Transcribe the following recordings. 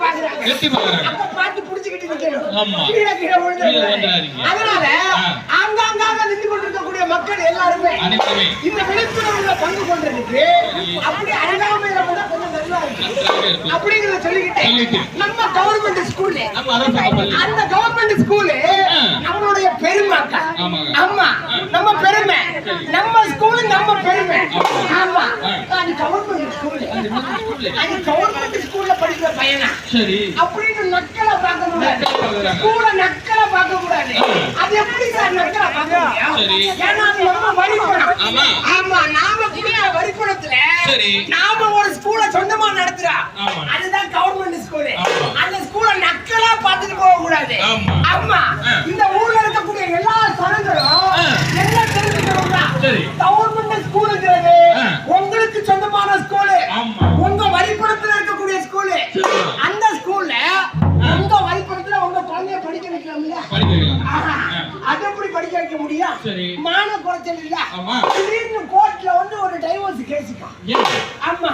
பாக்குறாங்க. அப்ப பார்த்து புடிச்சுக்கிட்டு நிக்கணும். ஆமா. கீழே விழுந்துறாதீங்க. அதனால அங்கங்க நின்று கொண்டிருக்கக்கூடிய மக்கள் எல்லாருமே இந்த விழிப்புணர்வுல பங்கு கொண்டிருக்கு. அப்படி அருகாமையில வந்தா கொஞ்சம் நல்லா இருக்கும் அப்படிங்கறத சொல்லிக்கிட்டு நம்ம கவர்மெண்ட் ஸ்கூல்ல அந்த கவர்மெண்ட் ஸ்கூலு நம்மளுடைய பெருமாக்கா. ஆமா, நம்ம பெருமை, நம்ம ஸ்கூல் நம்ம பெருமை. ஆமா, அது கவர்மெண்ட் ஸ்கூல். அது கவர்மெண்ட் ஸ்கூல்ல படிக்கிற பையனா சரி அப்படின்னு நக்கலை பார்க்க கூடாது. ஸ்கூல்ல நக்கலை பார்க்க கூடாது. அது எப்படி சார் நக்கலை பார்க்க முடியும்? ஏன்னா அது நம்ம வரிப்பணம். ஆமா, நாம குடிக்கிற வரிப்பணத்துல நாம ஒரு ஸ்கூலை சொந்தமா நடத்துறோம். அதுதான் கவர்மெண்ட் ஸ்கூல். அந்த ஸ்கூலை நக்கலா பார்த்துட்டு போக கூடாது. ஆமா, இந்த ஊர்ல இருக்கக்கூடிய எல்லா சனங்களும் என்ன தெரிஞ்சுக்கணும்னா கவர்மெண்ட் ஸ்கூலுங்கிறது உங்களுக்கு சொந்தமான ஸ்கூலு, உங்க வரிப்பணத்துல இருக்கக்கூடிய ஸ்கூலு. அந்த ஸ்கூல்ல உங்க வரிப்பணத்துல உங்க குழந்தைய படிக்க வைக்கலாம்ல? அது எப்படி படிக்க வைக்க முடியும்? மான குறைச்சல் இல்ல. திடீர்னு கோர்ட்ல வந்து ஒரு டைவர்ஸ் கேஸுக்கா. ஆமா,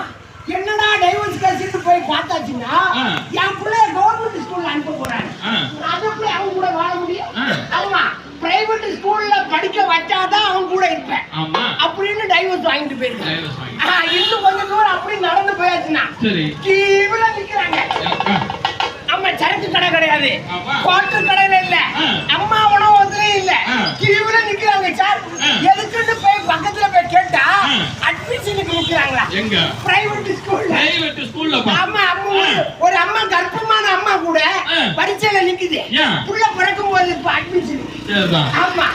என்னடா டைவர்ஸ் கேஸ் போய் பார்த்தாச்சுன்னா என் பிள்ளைய கவர்மெண்ட் ஸ்கூல்ல அனுப்ப போறாங்க. அது எப்படி அவங்க கூட வாழ முடியும்? ஆமா, பிரைவேட் ஸ்கூல்ல படிக்க வச்சாதான் அவங்க கூட இருப்பேன் அப்படின்னு டைவர்ஸ் வாங்கிட்டு போயிருக்காங்க. இன்னும் கொஞ்சம் தூரம் அப்படி நடந்து போயாச்சுன்னா கீழ நிக்கிறாங்க. நம்ம சரக்கு கடை கிடையாது, குவார்டர் கடையில இல்ல, அம்மா உணவகத்திலயும் இல்ல, கீழ நிக்கிறாங்க. சார் எதுக்குன்னு போய் பக்கத்துல போய் கேட்டா அட்மிஷனுக்கு நிக்கிறாங்களா? பிரைவேட் ஸ்கூல்ல. ஆமா, ஒரு அம்மா கர்ப்பமான அம்மா கூட பரீட்சையில நிக்குது. புள்ள பிறக்கும் போது இப்ப அட்மிஷன். ஆமா,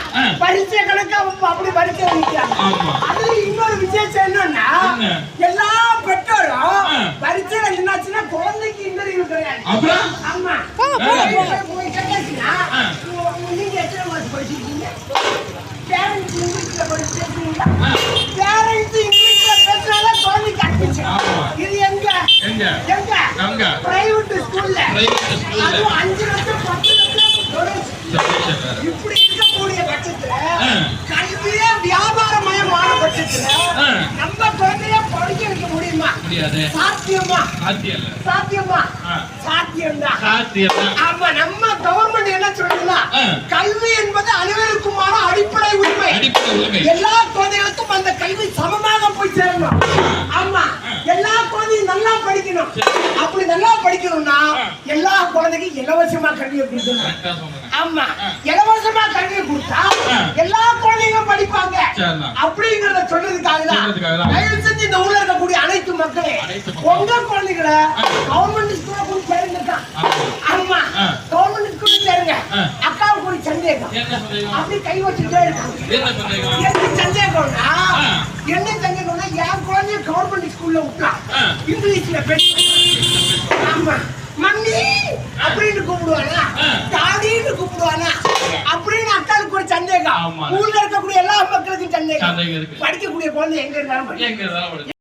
பரீட்சை கணக்கா அப்படி பரீட்சையில நிக்கிறாங்க. அதுல இன்னொரு விசேஷம் என்னன்னா எல்லா பெற்றோரும் பரீட்சையில என்னாச்சுன்னா குழந்தைக்கு இன்டர்வியூ கிடையாது. ஆமா, போய் கேட்டாச்சுன்னா நீங்க எத்தனை மாசம் படிச்சிருக்கீங்க? பேரண்ட்ஸ் இங்கிலீஷ்ல படிச்சிருக்கீங்களா? பேரண்ட்ஸ் இங்கிலீஷ்ல பேசுறதா குழந்தைக்கு அட்மிஷன். இது எங்க பிரைவேட் ஸ்கூல்ல. அதுவும் 5 லட்சம் 10 லட்சம் டொனேஷன். இப்படி இருக்கக்கூடிய பட்சத்துல கல்வியே வியாபாரமயமான பட்சத்துல நம்ம குழந்தைய படிக்க வைக்க முடியுமா? சாத்தியமா? சாத்தியமா? சாத்தியம்தான். ஆமா, நம்ம கவர்மெண்ட் என்ன சொல்றதுன்னா கல்வி என்பது அனைவருக்குமான அடிப்படை உரிமை. எல்லா குழந்தைகளுக்கும் அந்த கல்வி சமமாக போய் சேரணும். ஆமா, எல்லா குழந்தையும் நல்லா படிக்கணும். அப்படி நல்லா படிக்கணும்னா எல்லா குழந்தைக்கும் இலவசமா கல்வியை கொடுக்கணும். ஆமா, இலவசமா கல்வியை கொடுத்தா எல்லா குழந்தைங்களும் படிப்பாங்க அப்படிங்கறத சொல்றதுக்காக தான் தயவு செஞ்சு இந்த ஊர்ல இருக்கக்கூடிய அனைத்து மக்களே உங்க குழந்தைகளை கவர்மெண்ட் ஸ்கூல்ல போய் சேருங்க. ஆமா, கவர்மெண்ட் ஸ்கூல்ல சேருங்க. அக்காவுக்கு ஒரு சந்தேகம் அப்படி கை வச்சுட்டே இருக்காங்க. என்ன சந்தேகம்னா என் குழந்தைய கவர்மெண்ட் ஸ்கூல்ல விட்டா இங்கிலீஷ்ல பேச. ஆமா, மம்மி அப்படின்னு கூப்பிடுவானா, டாடின்னு கூப்பிடுவானா அப்படின்னு அக்காளுக்கு ஒரு சந்தேகம். ஊர்ல இருக்கக்கூடிய எல்லா மக்களுக்கும் சந்தேகம். படிக்கக்கூடிய குழந்தை எங்க இருந்தாலும்